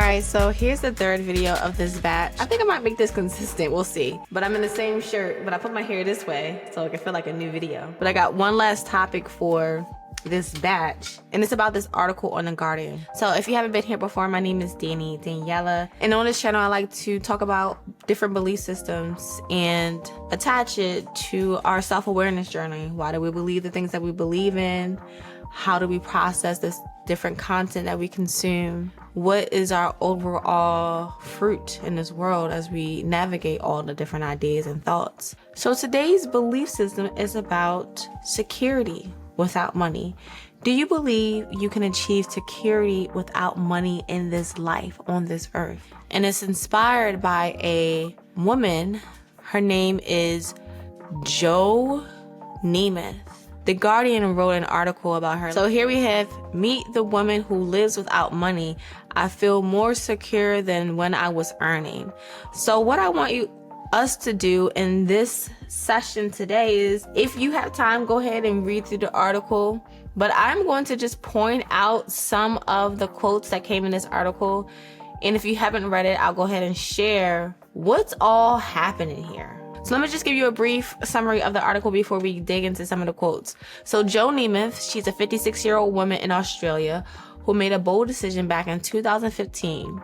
Alright, so here's the third video of this batch. I think I might make this consistent, we'll see. But I'm in the same shirt, but I put my hair this way so it can feel like a new video. But I got one last topic for this batch, and it's about this article on The Guardian. So if you haven't been here before, my name is Daniela, and on this channel I like to talk about different belief systems and attach it to our self-awareness journey. Why do we believe the things that we believe in? How do we process this different content that we consume? What is our overall fruit in this world as we navigate all the different ideas and thoughts? So today's belief system is about security without money. Do you believe you can achieve security without money in this life, on this earth? And it's inspired by a woman. Her name is Jo Nemeth. The Guardian wrote an article about her. So here we have, meet the woman who lives without money. I feel more secure than when I was earning. So what I want us to do in this session today is, if you have time, go ahead and read through the article. But I'm going to just point out some of the quotes that came in this article. And if you haven't read it, I'll go ahead and share what's all happening here. So let me just give you a brief summary of the article before we dig into some of the quotes. So Jo Nemeth, she's a 56-year-old woman in Australia who made a bold decision back in 2015.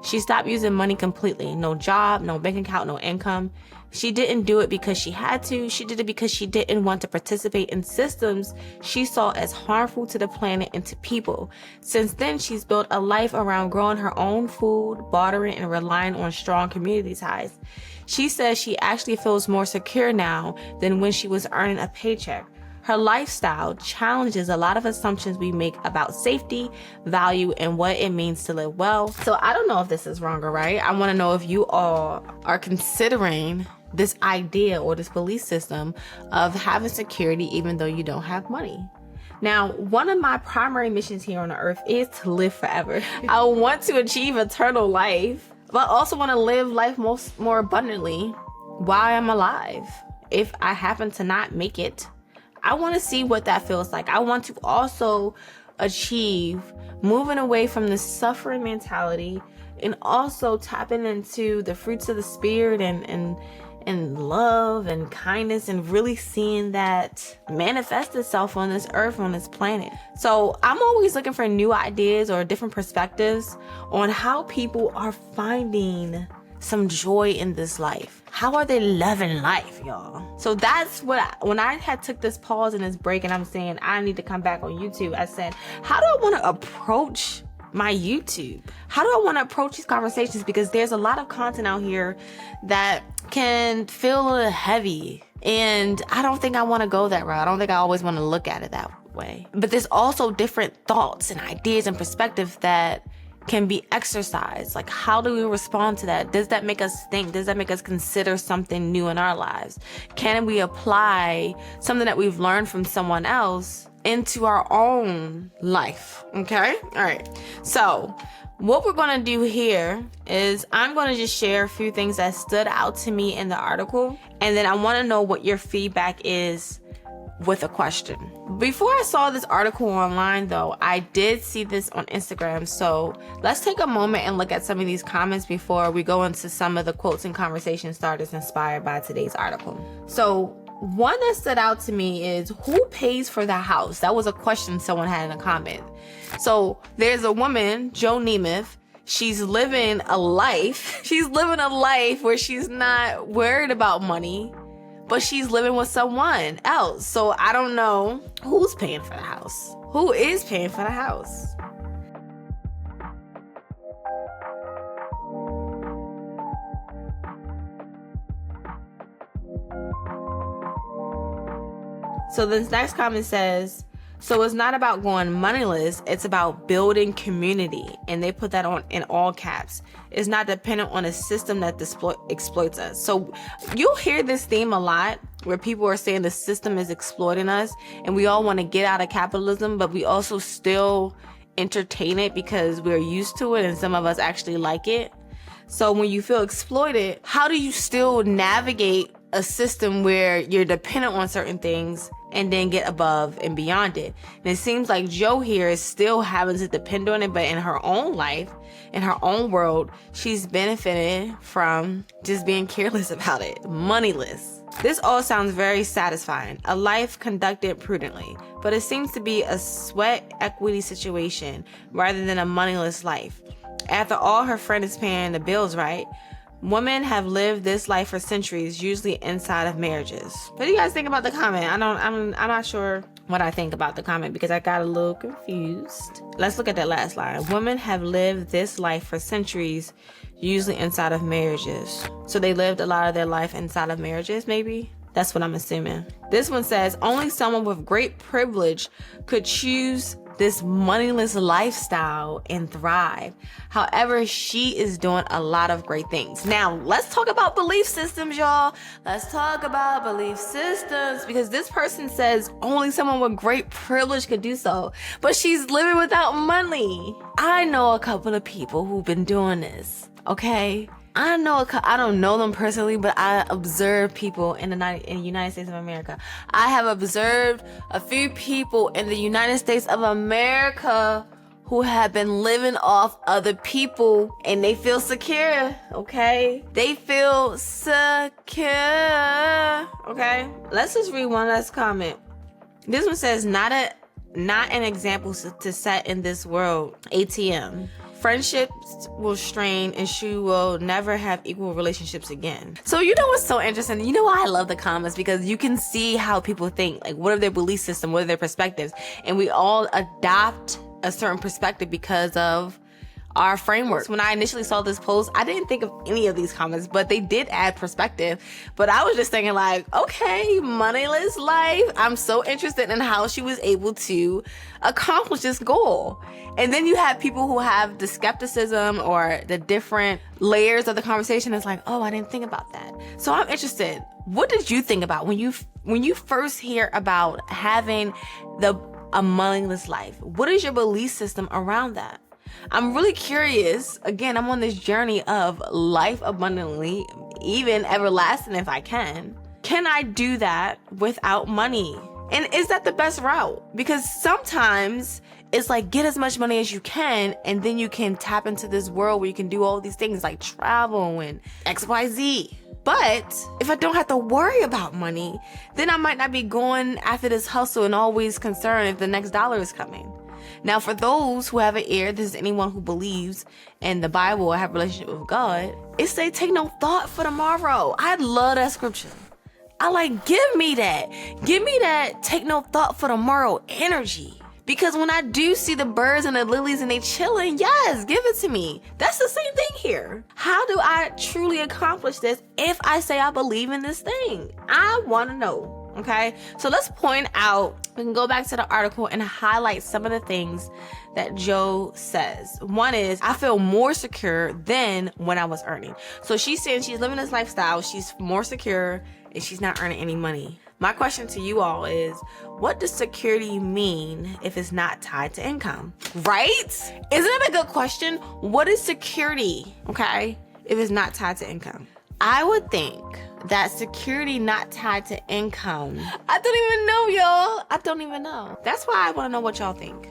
She stopped using money completely. No job, no bank account, no income. She didn't do it because she had to. She did it because she didn't want to participate in systems she saw as harmful to the planet and to people. Since then, she's built a life around growing her own food, bartering, and relying on strong community ties. She says she actually feels more secure now than when she was earning a paycheck. Her lifestyle challenges a lot of assumptions we make about safety, value, and what it means to live well. So I don't know if this is wrong or right. I want to know if you all are considering this idea or this belief system of having security even though you don't have money. Now, one of my primary missions here on the earth is to live forever. I want to achieve eternal life, but I also want to live life more abundantly while I'm alive. If I happen to not make it, I want to see what that feels like. I want to also achieve moving away from the suffering mentality and also tapping into the fruits of the spirit and love and kindness, and really seeing that manifest itself on this earth, on this planet. So I'm always looking for new ideas or different perspectives on how people are finding some joy in this life. How are they loving life, y'all? So that's what when I had took this pause and this break and I'm saying I need to come back on YouTube, I said, how do I want to approach my YouTube? How do I want to approach these conversations? Because there's a lot of content out here that can feel a little heavy, and I don't think I want to go that route. I don't think I always want to look at it that way. But there's also different thoughts and ideas and perspectives that can be exercised. Like, how do we respond to that? Does that make us think? Does that make us consider something new in our lives? Can we apply something that we've learned from someone else into our own life? Okay? All right. So what we're going to do here is I'm going to just share a few things that stood out to me in the article. And then I want to know what your feedback is with a question. Before I saw this article online though, I did see this on Instagram. So let's take a moment and look at some of these comments before we go into some of the quotes and conversation starters inspired by today's article. So one that stood out to me is, who pays for the house? That was a question someone had in a comment. So there's a woman, Jo Nemeth. She's living a life. She's living a life where she's not worried about money, but she's living with someone else. So I don't know who's paying for the house. Who is paying for the house? So this next comment says, so it's not about going moneyless, it's about building community. And they put that on in all caps. It's not dependent on a system that exploits us. So you'll hear this theme a lot where people are saying the system is exploiting us and we all want to get out of capitalism, but we also still entertain it because we're used to it and some of us actually like it. So when you feel exploited, how do you still navigate a system where you're dependent on certain things and then get above and beyond it. And it seems like Jo here is still having to depend on it, but in her own life, in her own world, she's benefited from just being careless about it, moneyless. This all sounds very satisfying, a life conducted prudently, but it seems to be a sweat equity situation rather than a moneyless life. After all, her friend is paying the bills, right? Women have lived this life for centuries, usually inside of marriages. What do you guys think about the comment? I'm not sure what I think about the comment because I got a little confused. Let's look at that last line. Women have lived this life for centuries, usually inside of marriages. So they lived a lot of their life inside of marriages, maybe? That's what I'm assuming. This one says, only someone with great privilege could choose this moneyless lifestyle and thrive. However, she is doing a lot of great things. Now, let's talk about belief systems, y'all. Let's talk about belief systems because this person says only someone with great privilege could do so, but she's living without money. I know a couple of people who've been doing this, okay? I don't know them personally, but I observe people in the United States of America. I have observed a few people in the United States of America who have been living off other people and they feel secure, okay? They feel secure, okay? Let's just read one last comment. This one says, not an example to set in this world. ATM. Friendships will strain and she will never have equal relationships again. So you know what's so interesting? You know why I love the comments? Because you can see how people think, like what are their belief system, what are their perspectives? And we all adopt a certain perspective because of our frameworks. When I initially saw this post, I didn't think of any of these comments, but they did add perspective. But I was just thinking like, okay, moneyless life. I'm so interested in how she was able to accomplish this goal. And then you have people who have the skepticism or the different layers of the conversation. It's like, oh, I didn't think about that. So I'm interested. What did you think about when you first hear about having a moneyless life? What is your belief system around that? I'm really curious. Again, I'm on this journey of life abundantly, even everlasting if I can. Can I do that without money? And is that the best route? Because sometimes it's like get as much money as you can and then you can tap into this world where you can do all these things like travel and XYZ. But if I don't have to worry about money, then I might not be going after this hustle and always concerned if the next dollar is coming. Now, for those who have an ear, this is anyone who believes in the Bible or have a relationship with God, it say, take no thought for tomorrow. I love that scripture. I like, give me that take no thought for tomorrow energy. Because when I do see the birds and the lilies and they chilling, yes, give it to me. That's the same thing here. How do I truly accomplish this if I say I believe in this thing? I want to know. Okay, so let's point out, we can go back to the article and highlight some of the things that Jo says. One is, I feel more secure than when I was earning. So she's saying she's living this lifestyle, she's more secure, and she's not earning any money. My question to you all is, what does security mean if it's not tied to income? Right? Isn't that a good question? What is security, okay, if it's not tied to income? I would think that security not tied to income. I don't even know, y'all. I don't even know. That's why I want to know what y'all think.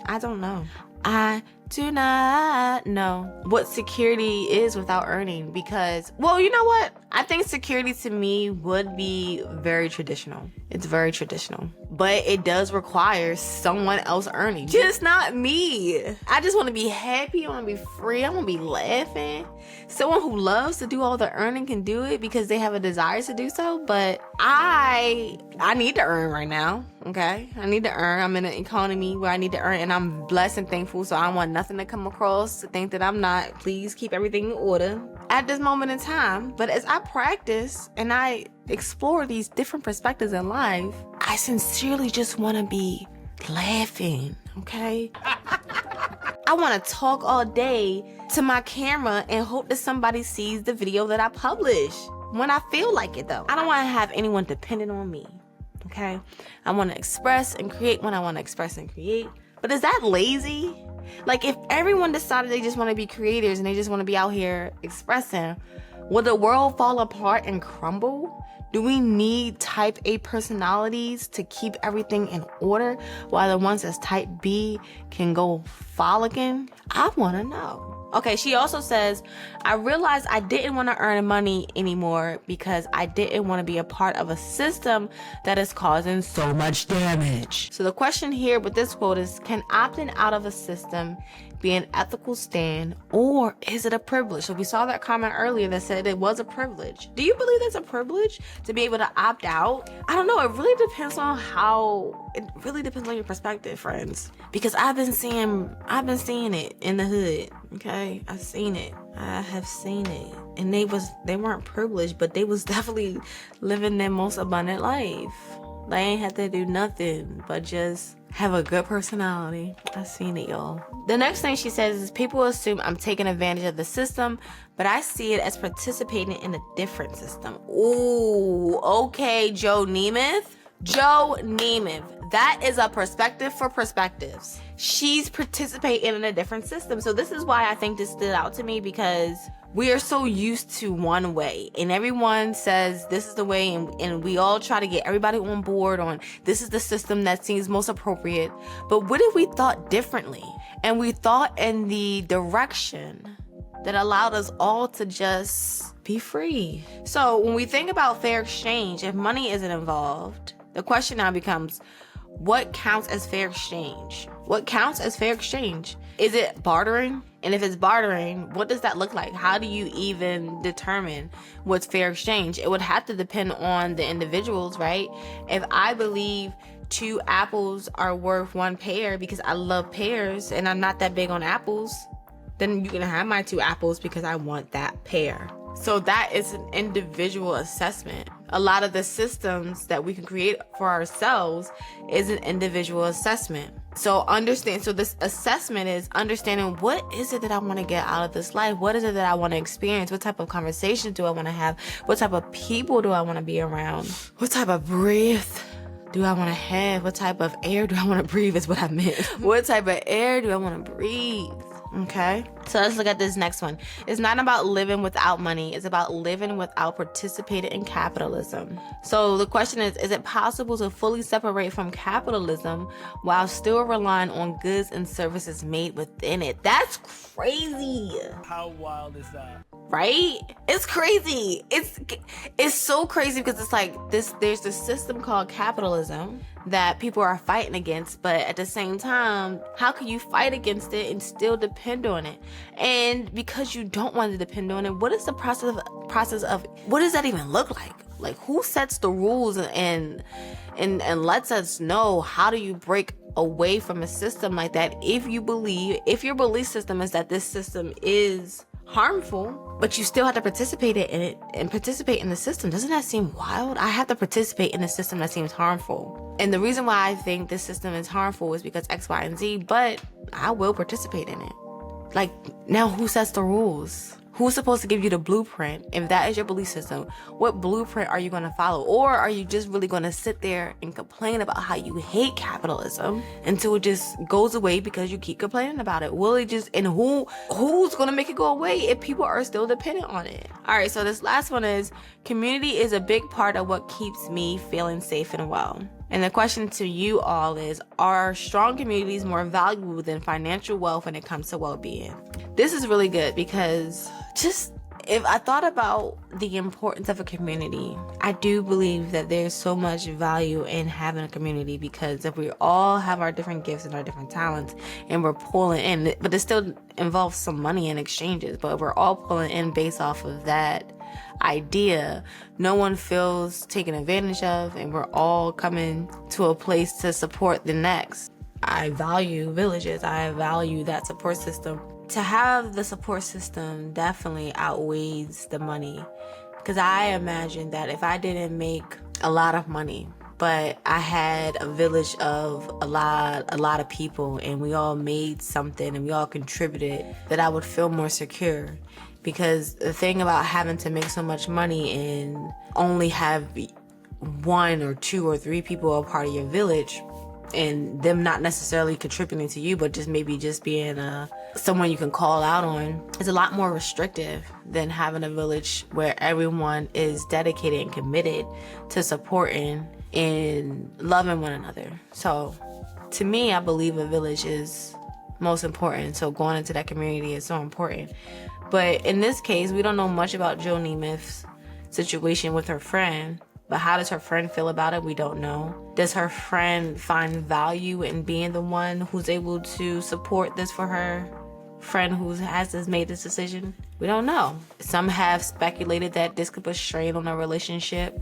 I don't know. I do not know what security is without earning because, well, you know what? I think security to me would be very traditional. It's very traditional, but it does require someone else earning. Just not me. I just want to be happy. I want to be free. I want to be laughing. Someone who loves to do all the earning can do it because they have a desire to do so, but I need to earn right now. Okay, I need to earn. I'm in an economy where I need to earn, and I'm blessed and thankful. So I don't want nothing to come across to think that I'm not. Please keep everything in order at this moment in time. But as I practice and I explore these different perspectives in life, I sincerely just want to be laughing. Okay, I want to talk all day to my camera and hope that somebody sees the video that I publish when I feel like it, though. I don't want to have anyone dependent on me. Okay, I want to express and create when I want to express and create. But is that lazy? Like, if everyone decided they just want to be creators and they just want to be out here expressing, will the world fall apart and crumble? Do we need type A personalities to keep everything in order while the ones that's type B can go frolicking? I want to know. Okay, she also says, I realized I didn't want to earn money anymore because I didn't want to be a part of a system that is causing so much damage. So the question here with this quote is, can opting out of a system be an ethical stand, or is it a privilege? So we saw that comment earlier that said it was a privilege. Do you believe that's a privilege to be able to opt out? I don't know. It really depends on your perspective, friends. Because I've been seeing it in the hood. Okay, I have seen it, and they weren't privileged, but they was definitely living their most abundant life. They ain't had to do nothing but just have a good personality. I seen it, y'all. The next thing she says is, people assume I'm taking advantage of the system, but I see it as participating in a different system. Ooh, okay, Jo Nemeth. Jo Nemeth. That is a perspective for perspectives. She's participating in a different system. So this is why I think this stood out to me, because we are so used to one way, and everyone says this is the way, and we all try to get everybody on board on this is the system that seems most appropriate. But what if we thought differently, and we thought in the direction that allowed us all to just be free? So when we think about fair exchange, if money isn't involved, the question now becomes, what counts as fair exchange? What counts as fair exchange? Is it bartering? And if it's bartering, what does that look like? How do you even determine what's fair exchange? It would have to depend on the individuals, right? If I believe 2 apples are worth 1 pear because I love pears and I'm not that big on apples, then you can have my 2 apples because I want that pear. So that is an individual assessment. A lot of the systems that we can create for ourselves is an individual assessment. So this assessment is understanding, what is it that I want to get out of this life? What is it that I want to experience? What type of conversations do I want to have? What type of people do I want to be around? What type of breath do I want to have? What type of air do I want to breathe is what I meant. What type of air do I want to breathe? Okay, so let's look at this next one. It's not about living without money. It's about living without participating in capitalism. So the question is it possible to fully separate from capitalism while still relying on goods and services made within it? That's crazy. How wild is that? Right? It's crazy. It's so crazy because it's like there's this system called capitalism that people are fighting against, but at the same time, how can you fight against it and still depend on it? And because you don't want to depend on it, what is the process of what does that even look like? Like, who sets the rules and lets us know how do you break away from a system like that? If your belief system is that this system is harmful, but you still have to participate in it and participate in the system, doesn't that seem wild? I have to participate in a system that seems harmful, and the reason why I think this system is harmful is because X, Y, and Z, but I will participate in it. Like, now who sets the rules? Who's supposed to give you the blueprint? If that is your belief system, what blueprint are you going to follow? Or are you just really going to sit there and complain about how you hate capitalism until it just goes away because you keep complaining about it? Will it just, and who's going to make it go away if people are still dependent on it? All right, so this last one is, community is a big part of what keeps me feeling safe and well. And the question to you all is, are strong communities more valuable than financial wealth when it comes to well-being? This is really good because if I thought about the importance of a community, I do believe that there's so much value in having a community, because if we all have our different gifts and our different talents and we're pulling in, but it still involves some money in exchanges, but we're all pulling in based off of that idea, no one feels taken advantage of, and we're all coming to a place to support the next. I value villages. I value that support system. To have the support system definitely outweighs the money, because I imagine that if I didn't make a lot of money, but I had a village of a lot of people, and we all made something and we all contributed, that I would feel more secure. Because the thing about having to make so much money and only have 1 or 2 or 3 people a part of your village, and them not necessarily contributing to you, but just maybe just being someone you can call out on, is a lot more restrictive than having a village where everyone is dedicated and committed to supporting and loving one another. So to me, I believe a village is most important. So going into that community is so important. But in this case, we don't know much about Jo Nemeth's situation with her friend. But how does her friend feel about it? We don't know. Does her friend find value in being the one who's able to support this for her friend who has made this decision? We don't know. Some have speculated that this could put strain on a relationship.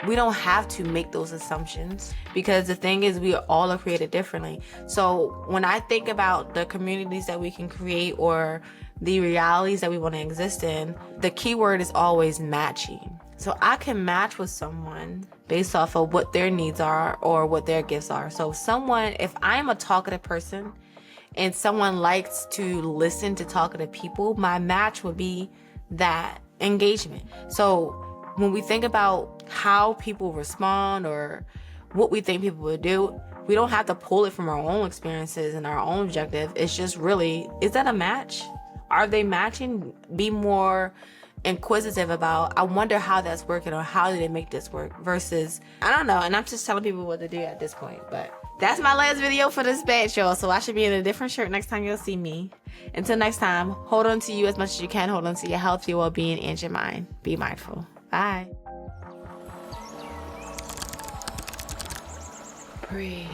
We don't have to make those assumptions, because the thing is, we all are created differently. So when I think about the communities that we can create or the realities that we want to exist in, the key word is always matching. So I can match with someone based off of what their needs are or what their gifts are. So if I'm a talkative person and someone likes to listen to talkative people, my match would be that engagement. So when we think about how people respond or what we think people would do, we don't have to pull it from our own experiences and our own objective. It's just really, is that a match? Are they matching? Be more inquisitive about, I wonder how that's working, or how did they make this work, versus, I don't know. And I'm just telling people what to do at this point. But that's my last video for this batch, y'all. So I should be in a different shirt next time you'll see me. Until next time, hold on to you as much as you can. Hold on to your health, your well-being, and your mind. Be mindful. Bye. Breathe.